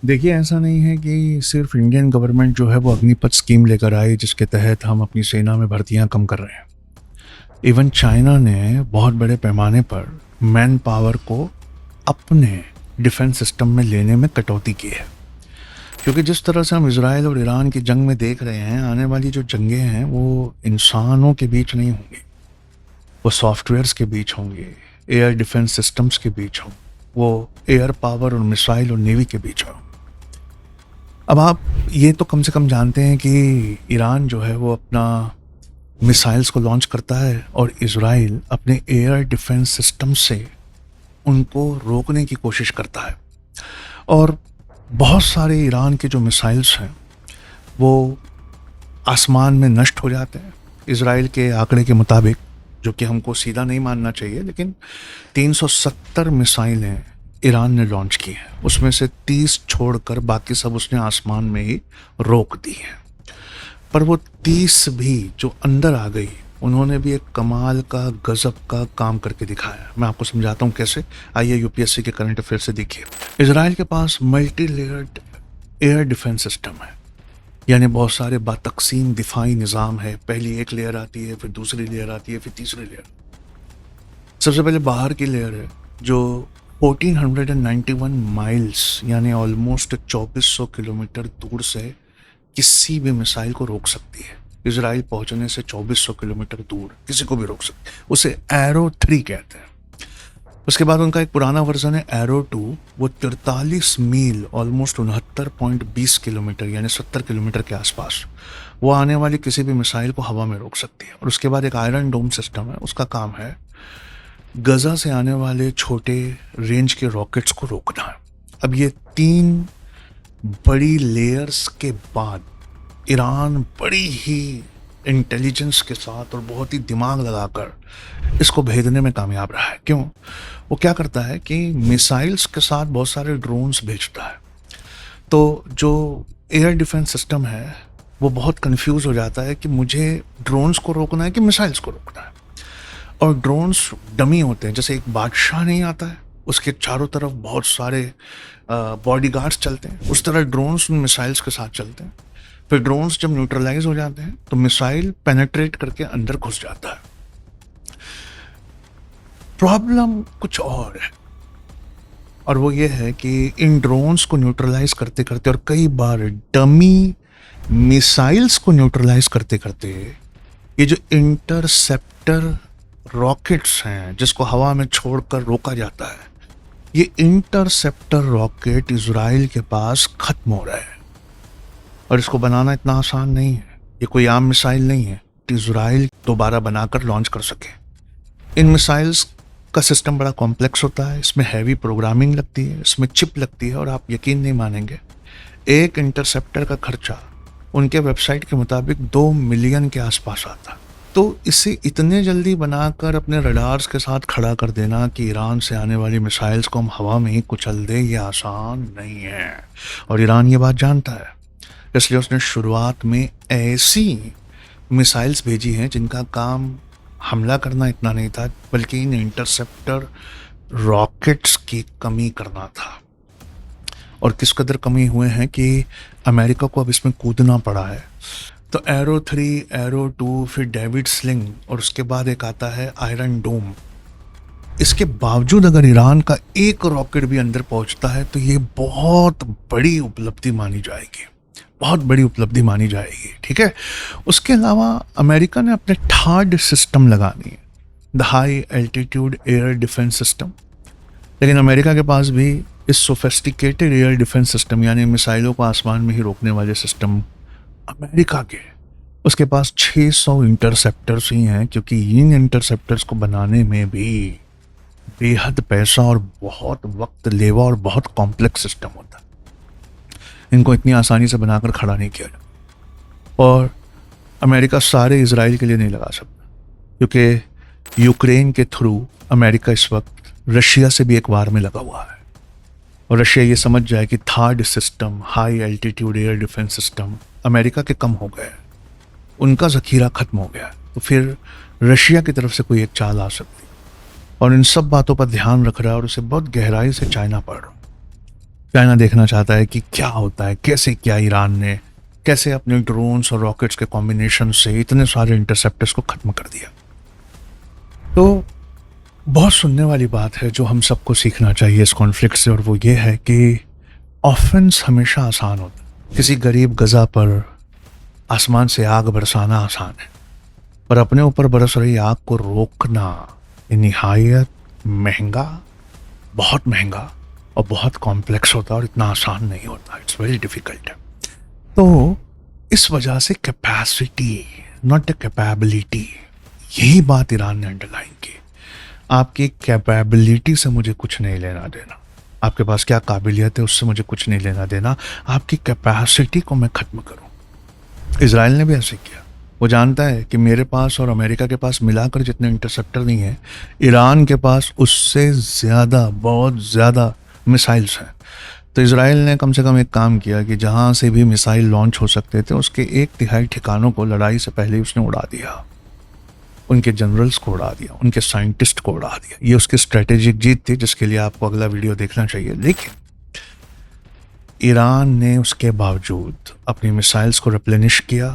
देखिए, ऐसा नहीं है कि सिर्फ इंडियन गवर्नमेंट जो है वो अग्निपथ स्कीम लेकर आई जिसके तहत हम अपनी सेना में भर्तियां कम कर रहे हैं। इवन चाइना ने बहुत बड़े पैमाने पर मैन पावर को अपने डिफेंस सिस्टम में लेने में कटौती की है। क्योंकि जिस तरह से हम इसराइल और ईरान की जंग में देख रहे हैं, आने वाली जो जंगें हैं वो इंसानों के बीच नहीं होंगी, वो सॉफ्टवेयर्स के बीच होंगी, एयर डिफेंस सिस्टम्स के बीच हों, वो एयर पावर और मिसाइल और नेवी के बीच हों। अब आप ये तो कम से कम जानते हैं कि ईरान जो है वो अपना मिसाइल्स को लॉन्च करता है और इजराइल अपने एयर डिफेंस सिस्टम से उनको रोकने की कोशिश करता है। और बहुत सारे ईरान के जो मिसाइल्स हैं वो आसमान में नष्ट हो जाते हैं। इजराइल के आंकड़े के मुताबिक, जो कि हमको सीधा नहीं मानना चाहिए, लेकिन 370 मिसाइलें ईरान ने लॉन्च की हैं, उसमें से 30 छोड़कर बाकी सब उसने आसमान में ही रोक दी हैं। पर वो 30 भी जो अंदर आ गई, उन्होंने भी एक कमाल का, गजब का काम करके दिखाया। मैं आपको समझाता हूँ कैसे। आइए यूपीएससी के करंट अफेयर से देखिए। इजराइल के पास multi layered air defence system है, यानी बहुत सारे बातकसीम दिफाई निज़ाम है। पहली एक लेयर आती है, फिर दूसरी लेयर आती है, फिर तीसरी लेयर। सबसे पहले बाहर की लेयर है जो 1491 माइल्स यानी ऑलमोस्ट 2400 किलोमीटर दूर से किसी भी मिसाइल को रोक सकती है। इजराइल पहुंचने से 2400 किलोमीटर दूर किसी को भी रोक सकती है। उसे एरो 3 कहते हैं। उसके बाद उनका एक पुराना वर्जन है एरो 2, वो 43 मील ऑलमोस्ट 69.20 किलोमीटर यानी 70 किलोमीटर के आसपास वो आने वाली किसी भी मिसाइल को हवा में रोक सकती है। और उसके बाद एक आयरन डोम सिस्टम है, उसका काम है गजा से आने वाले छोटे रेंज के रॉकेट्स को रोकना है। अब ये 3 बड़ी लेयर्स के बाद ईरान बड़ी ही इंटेलिजेंस के साथ और बहुत ही दिमाग लगाकर इसको भेजने में कामयाब रहा है। क्यों? वो क्या करता है कि मिसाइल्स के साथ बहुत सारे ड्रोन्स भेजता है। तो जो एयर डिफेंस सिस्टम है वो बहुत कंफ्यूज हो जाता है कि मुझे ड्रोन्स को रोकना है कि मिसाइल्स को रोकना है। और ड्रोन्स डमी होते हैं, जैसे एक बादशाह नहीं आता है, उसके चारों तरफ बहुत सारे बॉडीगार्ड्स चलते हैं, उस तरह ड्रोन्स मिसाइल्स के साथ चलते हैं। फिर ड्रोन्स जब न्यूट्रलाइज हो जाते हैं तो मिसाइल पेनेट्रेट करके अंदर घुस जाता है। प्रॉब्लम कुछ और है, और वो ये है कि इन ड्रोन्स को न्यूट्रलाइज करते करते और कई बार डमी मिसाइल्स को न्यूट्रलाइज करते करते ये जो इंटरसेप्टर रॉकेट्स हैं जिसको हवा में छोड़कर रोका जाता है, ये इंटरसेप्टर रॉकेट इजराइल के पास खत्म हो रहा है। और इसको बनाना इतना आसान नहीं है, ये कोई आम मिसाइल नहीं है कि इजराइल दोबारा बनाकर लॉन्च कर सके। इन मिसाइल्स का सिस्टम बड़ा कॉम्प्लेक्स होता है, इसमें हैवी प्रोग्रामिंग लगती है, इसमें चिप लगती है, और आप यकीन नहीं मानेंगे, एक इंटरसेप्टर का खर्चा उनके वेबसाइट के मुताबिक 2 मिलियन के आसपास आता है। तो इसे इतने जल्दी बनाकर अपने रडार्स के साथ खड़ा कर देना कि ईरान से आने वाली मिसाइल्स को हम हवा में ही कुचल दें, ये आसान नहीं है। और ईरान ये बात जानता है, इसलिए उसने शुरुआत में ऐसी मिसाइल्स भेजी हैं जिनका काम हमला करना इतना नहीं था, बल्कि इन इंटरसेप्टर रॉकेट्स की कमी करना था। और किस कदर कमी हुए हैं कि अमेरिका को अब इसमें कूदना पड़ा है। तो एरो 3, एरो 2, फिर डेविड स्लिंग, और उसके बाद एक आता है आयरन डोम। इसके बावजूद अगर ईरान का एक रॉकेट भी अंदर पहुंचता है तो ये बहुत बड़ी उपलब्धि मानी जाएगी, बहुत बड़ी उपलब्धि मानी जाएगी। ठीक है। उसके अलावा अमेरिका ने अपने थर्ड सिस्टम लगानी है, the high altitude air defence system. लेकिन अमेरिका के पास भी इस सोफेस्टिकेटेड एयर डिफेंस सिस्टम यानी मिसाइलों को आसमान में ही रोकने वाले सिस्टम अमेरिका के, उसके पास 600 इंटरसेप्टर्स ही हैं, क्योंकि इन इंटरसेप्टर्स को बनाने में भी बेहद पैसा और बहुत वक्त लेवा और बहुत कॉम्प्लेक्स सिस्टम होता है। इनको इतनी आसानी से बनाकर खड़ा नहीं किया जाता। और अमेरिका सारे इजराइल के लिए नहीं लगा सकता, क्योंकि यूक्रेन के थ्रू अमेरिका इस वक्त रशिया से भी एक वार में लगा हुआ है। और रशिया ये समझ जाए कि third system, high altitude air defence system America के कम हो गए, उनका ज़खीरा ख़त्म हो गया, तो फिर रशिया की तरफ से कोई एक चाल आ सकती। और इन सब बातों पर ध्यान रख रहा है और उसे बहुत गहराई से चाइना पढ़ रहा। चाइना देखना चाहता है कि क्या होता है, कैसे क्या ईरान ने कैसे अपने ड्रोन्स और रॉकेट्स के कॉम्बिनेशन से इतने सारे इंटरसेप्टर्स को ख़त्म कर दिया। तो बहुत सुनने वाली बात है जो हम सबको सीखना चाहिए इस कॉन्फ्लिक्ट से, और वो ये है कि ऑफेंस हमेशा आसान होता है। किसी गरीब गज़ा पर आसमान से आग बरसाना आसान है, पर अपने ऊपर बरस रही आग को रोकना निहायत महंगा, बहुत महंगा और बहुत कॉम्प्लेक्स होता है और इतना आसान नहीं होता। It's very difficult. तो इस वजह से कैपेसिटी नॉट द कैपेबिलिटी, यही बात ईरान ने अंडरलाइन की। आपकी कैपेबिलिटी से मुझे कुछ नहीं लेना देना, आपके पास क्या काबिलियत है उससे मुझे कुछ नहीं लेना देना, आपकी कैपेसिटी को मैं ख़त्म करूं। इजराइल ने भी ऐसे किया। वो जानता है कि मेरे पास और अमेरिका के पास मिलाकर जितने इंटरसेप्टर नहीं है, ईरान के पास उससे ज़्यादा, बहुत ज़्यादा मिसाइल्स हैं। तो इजराइल ने कम से कम एक काम किया कि जहाँ से भी मिसाइल लॉन्च हो सकते थे उसके 1/3 ठिकानों को लड़ाई से पहले ही उसने उड़ा दिया। उनके जनरल्स को उड़ा दिया, उनके साइंटिस्ट को उड़ा दिया। ये उसकी स्ट्रेटेजिक जीत थी जिसके लिए आपको अगला वीडियो देखना चाहिए। लेकिन ईरान ने उसके बावजूद अपनी मिसाइल्स को रिप्लेनिश किया।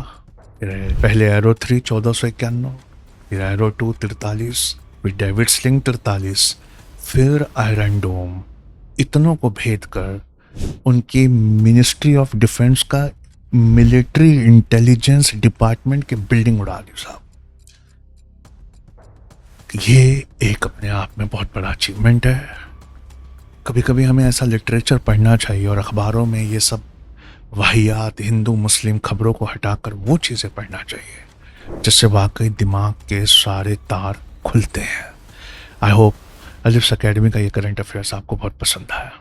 पहले एरो 3 1491, फिर एरो 2 43, फिर डेविड स्लिंग 43, फिर आयरन डोम। इतनों को भेद कर उनकी मिनिस्ट्री ऑफ डिफेंस का मिलिट्री इंटेलिजेंस डिपार्टमेंट की बिल्डिंग उड़ा दी साहब। ये एक अपने आप में बहुत बड़ा अचीवमेंट है। कभी कभी हमें ऐसा लिटरेचर पढ़ना चाहिए और अखबारों में ये सब वाहियात हिंदू मुस्लिम खबरों को हटाकर वो चीज़ें पढ़ना चाहिए जिससे वाकई दिमाग के सारे तार खुलते हैं। आई होप अलिफ्स एकेडमी का ये करंट अफेयर्स आपको बहुत पसंद आया।